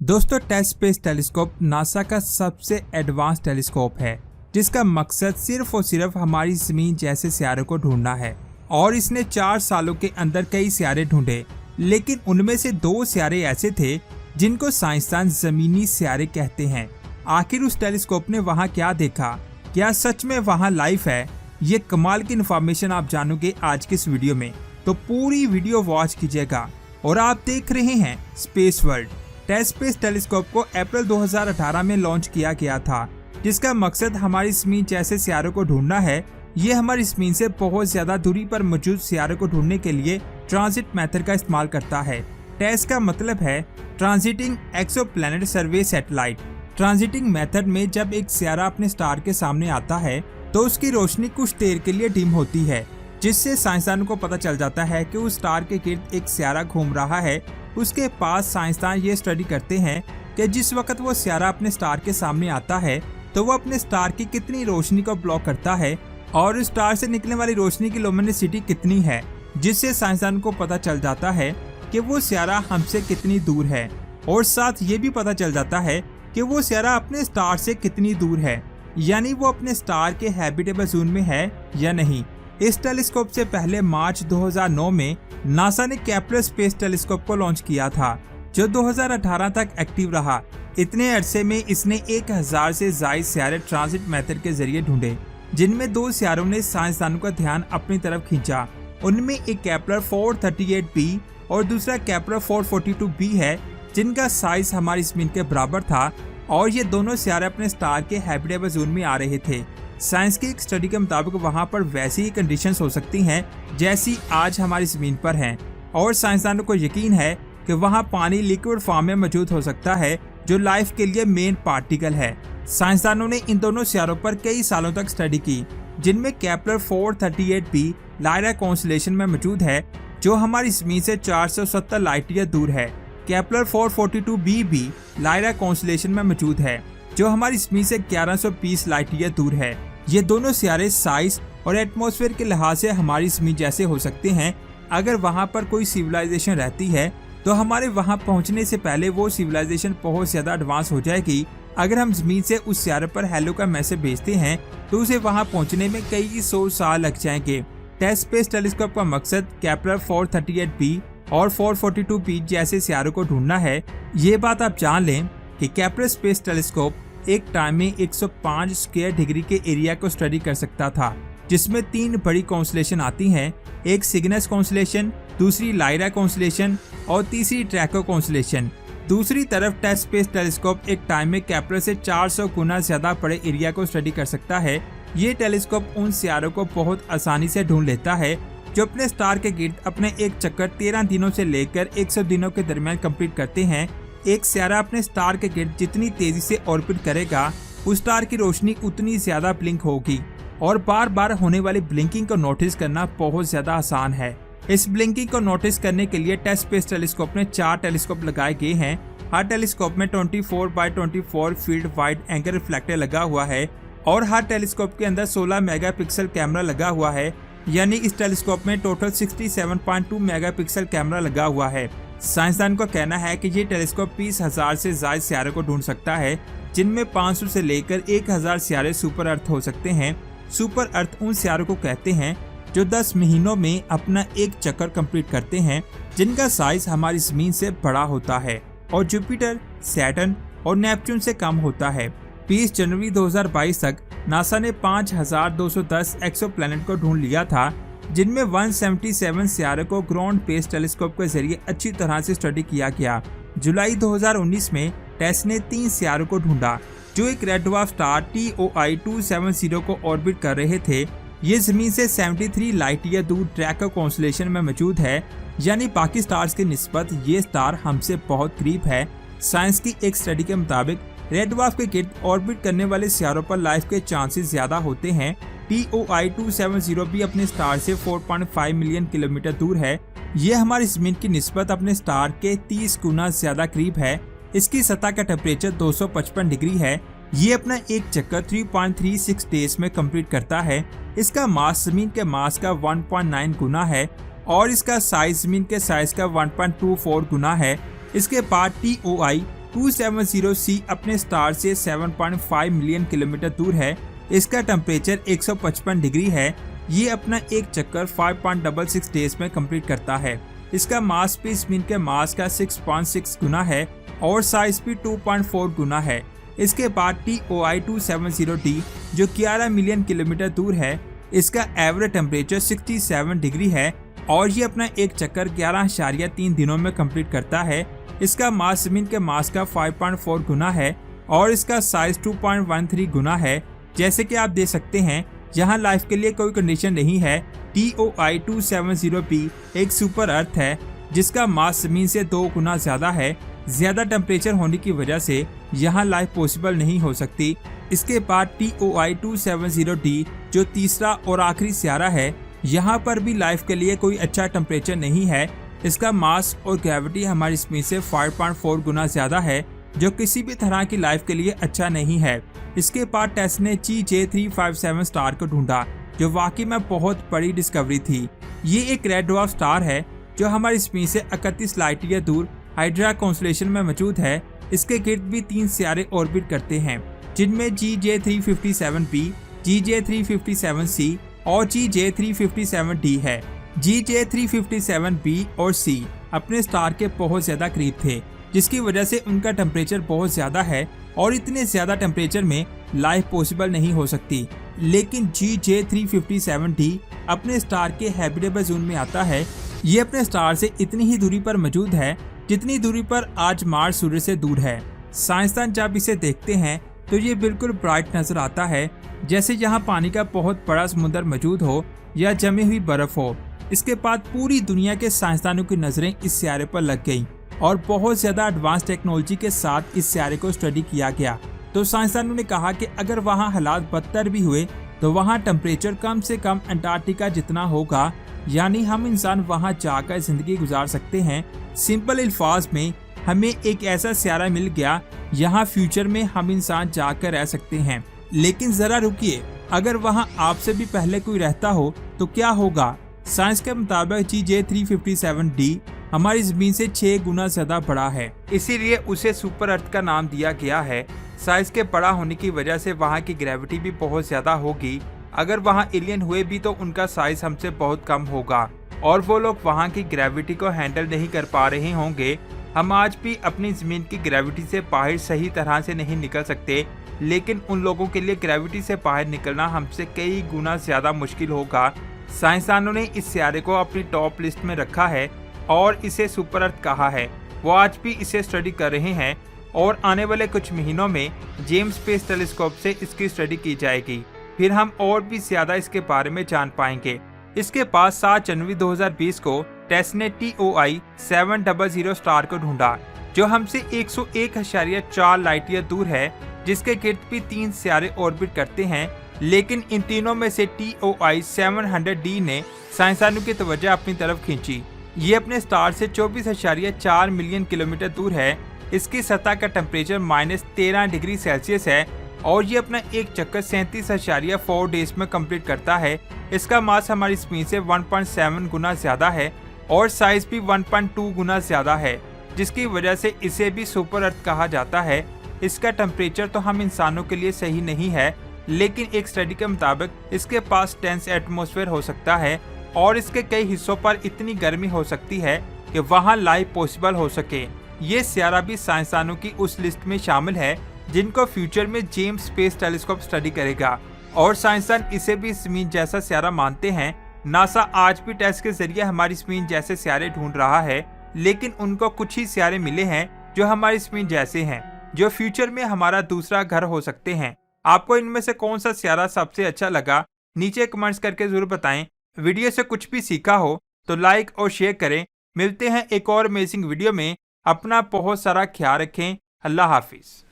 दोस्तों, test space telescope NASA का सबसे एडवांस टेलीस्कोप है जिसका मकसद सिर्फ और सिर्फ हमारी जमीन जैसे सियारों को ढूंढना है। और इसने 4 सालों के अंदर कई सियारे ढूंढे, लेकिन उनमें से 2 सियारे ऐसे थे जिनको साइंसदान जमीनी सियारे कहते हैं। आखिर उस टेलीस्कोप ने वहां क्या देखा? क्या सच में वहां लाइफ है? ये कमाल की इन्फॉर्मेशन आप जानोगे आज की इस वीडियो में, तो पूरी वीडियो वॉच कीजिएगा। और आप देख रहे हैं space world. Test space telescope को अप्रैल 2018 में लॉन्च किया गया था, जिसका मकसद हमारी जमीन जैसे सियारों को ढूंढना है। ये हमारी जमीन से बहुत ज्यादा दूरी पर मौजूद सियारों को ढूंढने के लिए ट्रांजिट मेथड का इस्तेमाल करता है। टेस्ट का मतलब है ट्रांजिटिंग एक्सोप्लैनेट सर्वे सैटेलाइट। ट्रांजिटिंग मेथड में जब एक सियारा अपने स्टार के सामने आता है तो उसकी रोशनी कुछ देर के लिए डिम होती है, जिससे साइंसदानों को पता चल जाता है कि उस स्टार के गिर्द एक सियारा घूम रहा है। उसके पास साइंसदान ये स्टडी करते हैं कि जिस वक्त वो सियारा अपने स्टार के सामने आता है तो वो अपने स्टार की कितनी रोशनी को ब्लॉक करता है और उस स्टार से निकलने वाली रोशनी की लुमिनिसिटी कितनी है, जिससे साइंसदान को पता चल जाता है कि वो सियारा हमसे कितनी दूर है। और साथ ये भी पता चल जाता है कि वो सियारा अपने स्टार से कितनी दूर है, यानी वो अपने स्टार के हैबिटेबल जोन में है या नहीं। इस टेलीस्कोप से पहले मार्च 2009 में नासा ने केपलर स्पेस टेलीस्कोप को लॉन्च किया था, जो 2018 तक एक्टिव रहा। इतने अरसे में इसने 1000 से ज्यादा सियारे ट्रांजिट मेथड के जरिए ढूंढे, जिनमें 2 सियारों ने साइंसदानों का ध्यान अपनी तरफ खींचा। उनमें एक केपलर 438b और दूसरा केपलर 442b है, जिनका साइज हमारी जमीन के बराबर था और ये दोनों सियारे अपने स्टार के हैबिटेबल जोन में आ रहे थे। साइंस की एक स्टडी के मुताबिक वहां पर वैसी ही कंडीशंस हो सकती हैं जैसी आज हमारी जमीन पर हैं, और साइंसदानों को यकीन है कि वहां पानी लिक्विड फॉर्म में मौजूद हो सकता है, जो लाइफ के लिए मेन पार्टिकल है। साइंसदानों ने इन दोनों सियारों पर कई सालों तक स्टडी की, जिनमें केपलर 438b लायरा कॉन्स्टेलेशन में मौजूद है, जो हमारी जमीन से 470 लाइट ईयर दूर है। केपलर 442b भी लायरा कॉन्स्टेलेशन में मौजूद है, जो हमारी जमीन से 1120 लाइट ईयर दूर है। ये दोनों सियारे साइज और एटमॉस्फेयर के लिहाज से हमारी जमीन जैसे हो सकते हैं। अगर वहाँ पर कोई सिविलाइजेशन रहती है तो हमारे वहाँ पहुँचने से पहले वो सिविलाइजेशन बहुत ज्यादा एडवांस हो जाएगी। अगर हम जमीन से उस सियारे पर हेलो का मैसेज भेजते हैं तो उसे वहाँ पहुँचने में कई 100 साल लग जाएंगे। टेस्ट स्पेस टेलीस्कोप का मकसद केपलर 438b और 442b जैसे सियारों को ढूंढना है। ये बात आप जान लें कि केपलर स्पेस टेलीस्कोप एक टाइम में 105 स्क्वायर डिग्री के एरिया को स्टडी कर सकता था, जिसमें 3 बड़ी कॉन्स्टेलेशन आती हैं, एक सिग्नस कॉन्स्टेलेशन, दूसरी लायरा कॉन्स्टेलेशन और तीसरी ट्रैको कॉन्स्टेलेशन। दूसरी तरफ टेस्ट स्पेस टेलीस्कोप एक टाइम में केपलर से 400 गुना ज्यादा बड़े एरिया को स्टडी कर सकता है। ये टेलीस्कोप उन सियारों को बहुत आसानी से ढूंढ लेता है जो अपने स्टार के गिर्द अपने एक चक्कर 13 दिनों से लेकर 100 दिनों के दरमियान कंप्लीट करते हैं। एक सियारा अपने स्टार के गिर्द जितनी तेजी से ऑर्बिट करेगा, उस स्टार की रोशनी उतनी ज्यादा ब्लिंक होगी, और बार बार होने वाली ब्लिंकिंग को नोटिस करना बहुत ज्यादा आसान है। इस ब्लिंकिंग को नोटिस करने के लिए टेस्ट स्पेस टेलीस्कोप में 4 टेलीस्कोप लगाए गए हैं। हर टेलीस्कोप में 24x24 field wide angle reflector लगा हुआ है और हर टेलीस्कोप के अंदर 16 मेगापिक्सल कैमरा लगा हुआ है, यानी इस टेलीस्कोप में टोटल 67.2 मेगापिक्सल कैमरा लगा हुआ है। साइंसदान का कहना है कि ये टेलीस्कोप 20,000 से ज्यादा सियारों को ढूंढ सकता है, जिनमें 500 से लेकर 1000 सियारे सुपर अर्थ हो सकते हैं। सुपर अर्थ उन सियारों को कहते हैं जो 10 महीनों में अपना एक चक्कर कंप्लीट करते हैं, जिनका साइज हमारी जमीन से बड़ा होता है और जुपिटर, सैटर्न और नेपच्यून से कम होता है। 20 जनवरी 2022 तक नासा ने 5210 एक्सोप्लैनेट को ढूंढ लिया था, जिनमें 177 सियारों को ग्राउंड बेस्ड टेलीस्कोप के जरिए अच्छी तरह से स्टडी किया गया। जुलाई 2019 में टेस्ट ने 3 सियारों को ढूंढा जो एक रेड ड्वार्फ स्टार TOI 270 को ऑर्बिट कर रहे थे। ये जमीन से 73 लाइट ईयर दूर ट्रैको कॉन्स्टेलेशन में मौजूद है, यानी बाकी स्टार्स की निस्बत ये स्टार हमसे बहुत करीब है। साइंस की एक स्टडी के मुताबिक रेड ड्वार्फ के गिर्द ऑर्बिट करने वाले सियारों पर लाइफ के चांसेस ज्यादा होते हैं। TOI 270 भी अपने स्टार से 4.5 मिलियन किलोमीटर दूर है। ये हमारी जमीन की निस्बत अपने स्टार के 30 गुना ज्यादा करीब है। इसकी सतह का टेम्परेचर 255 डिग्री है। ये अपना एक चक्कर 3.36 डेज में कंप्लीट करता है। इसका मास जमीन के मास का 1.9 गुना है और इसका साइज जमीन के साइज का 1.24 गुना है। इसके बाद TOI 270C अपने स्टार से 7.5 मिलियन किलोमीटर दूर है। इसका टेम्परेचर 155 डिग्री है। ये अपना एक चक्कर 5.66 डेज में कंप्लीट करता है। इसका मास भी ज़मीन के मास का 6.6 गुना है और साइज भी 2.4 गुना है। इसके बाद TOI 270D जो 11 मिलियन किलोमीटर दूर है, इसका एवरेज टेम्परेचर 67 डिग्री है और ये अपना एक चक्कर 11.3 दिनों में कंप्लीट करता है। इसका मास ज़मीन के मास का 5.4 गुना है और इसका साइज 2.13 गुना है। जैसे कि आप देख सकते हैं, यहाँ लाइफ के लिए कोई कंडीशन नहीं है। TOI 270B एक सुपर अर्थ है जिसका मास ज़मीन से 2 गुना ज़्यादा है। ज़्यादा टेम्परेचर होने की वजह से यहाँ लाइफ पॉसिबल नहीं हो सकती। इसके बाद TOI 270D जो तीसरा और आखिरी सियारा है, यहाँ पर भी लाइफ के लिए कोई अच्छा टेम्परेचर नहीं है। इसका मास और ग्रेविटी हमारी ज़मीन से 5.4 गुना ज़्यादा है, जो किसी भी तरह की लाइफ के लिए अच्छा नहीं है। इसके बाद टेस्ला ने GJ357 स्टार को ढूंढा, जो वाकई में बहुत बड़ी डिस्कवरी थी। ये एक रेड ड्वार्फ स्टार है जो हमारी ज़मीन से 31 लाइट ईयर दूर हाइड्रा कॉन्स्टेलेशन में मौजूद है। इसके गिर्द भी 3 सियारे ऑर्बिट करते हैं, जिनमें GJ357B, GJ357C और GJ357D है। GJ357B और C अपने स्टार के बहुत ज्यादा करीब थे, जिसकी वजह से उनका टेम्परेचर बहुत ज्यादा है और इतने ज्यादा टेम्परेचर में लाइफ पॉसिबल नहीं हो सकती। लेकिन GJ357D अपने स्टार के हैबिटेबल जोन में आता है। ये अपने स्टार से इतनी ही दूरी पर मौजूद है जितनी दूरी पर आज मार्स सूर्य से दूर है। साइंसदान जब इसे देखते हैं तो ये बिल्कुल ब्राइट नजर आता है, जैसे यहाँ पानी का बहुत बड़ा समुद्र मौजूद हो या जमी हुई बर्फ हो। इसके बाद पूरी दुनिया के साइंसदानों की नजरें इस सियारे पर लग गईं और बहुत ज्यादा एडवांस टेक्नोलॉजी के साथ इस सियारे को स्टडी किया गया। तो साइंसदानों ने कहा कि अगर वहाँ हालात बदतर भी हुए तो वहाँ टेम्परेचर कम से कम अंटार्कटिका जितना होगा, यानी हम इंसान वहाँ जाकर जिंदगी गुजार सकते हैं। सिंपल अल्फाज में हमें एक ऐसा सियारा मिल गया, यहाँ फ्यूचर में हम इंसान जाकर रह सकते हैं। लेकिन जरा रुकिए, अगर वहाँ आपसे भी पहले कोई रहता हो तो क्या होगा? साइंस के मुताबिक GJ357D हमारी जमीन से 6 गुना ज्यादा बड़ा है, इसीलिए उसे सुपर अर्थ का नाम दिया गया है। साइज के बड़ा होने की वजह से वहाँ की ग्रेविटी भी बहुत ज्यादा होगी। अगर वहाँ एलियन हुए भी तो उनका साइज हमसे बहुत कम होगा और वो लोग वहाँ की ग्रेविटी को हैंडल नहीं कर पा रहे होंगे। हम आज भी अपनी जमीन की ग्रेविटी से बाहर सही तरह से नहीं निकल सकते, लेकिन उन लोगों के लिए ग्रेविटी से बाहर निकलना हमसे कई गुना ज्यादा मुश्किल होगा। साइंसदानों ने इस सियारे को अपनी टॉप लिस्ट में रखा है और इसे सुपर अर्थ कहा है। वो आज भी इसे स्टडी कर रहे हैं और आने वाले कुछ महीनों में जेम्स स्पेस टेलीस्कोप से इसकी स्टडी की जाएगी। फिर हम और भी ज्यादा इसके बारे में जान पाएंगे। इसके पास 7 जनवरी 2020 को टेस्ला ने TOI 700 स्टार को ढूंढा, जो हमसे 101.4 लाइट ईयर दूर है, जिसके गिर्द भी 3 सियारे ऑर्बिट करते हैं। लेकिन इन तीनों में से TOI 700D ने साइंसदानों की तवज्जो अपनी तरफ खींची। ये अपने स्टार से 24.4 मिलियन किलोमीटर दूर है। इसकी सतह का टेम्परेचर -13 डिग्री सेल्सियस है और ये अपना एक चक्कर 37.4 डेज में कंप्लीट करता है। इसका मास हमारी जमीन से 1.7 गुना ज्यादा है और साइज भी 1.2 गुना ज्यादा है, जिसकी वजह से इसे भी सुपर अर्थ कहा जाता है। इसका टेम्परेचर तो हम इंसानों के लिए सही नहीं है, लेकिन एक स्टडी के मुताबिक इसके पास डेंस एटमॉस्फेयर हो सकता है और इसके कई हिस्सों पर इतनी गर्मी हो सकती है कि वहां लाइफ पॉसिबल हो सके। ये सियारा भी साइंसदानों की उस लिस्ट में शामिल है जिनको फ्यूचर में जेम्स स्पेस टेलीस्कोप स्टडी करेगा और साइंसदान इसे भी जमीन जैसा सियारा मानते हैं। नासा आज भी टेस्ट के जरिए हमारी जमीन जैसे सियारे ढूंढ रहा है, लेकिन उनको कुछ ही सियारे मिले हैं जो हमारी जमीन जैसे हैं, जो फ्यूचर में हमारा दूसरा घर हो सकते हैं। आपको इनमें से कौन सा सियारा सबसे अच्छा लगा, नीचे कमेंट्स करके जरूर बताएं। वीडियो से कुछ भी सीखा हो तो लाइक और शेयर करें। मिलते हैं एक और अमेजिंग वीडियो में। अपना बहुत सारा ख्याल रखें। अल्लाह हाफिज।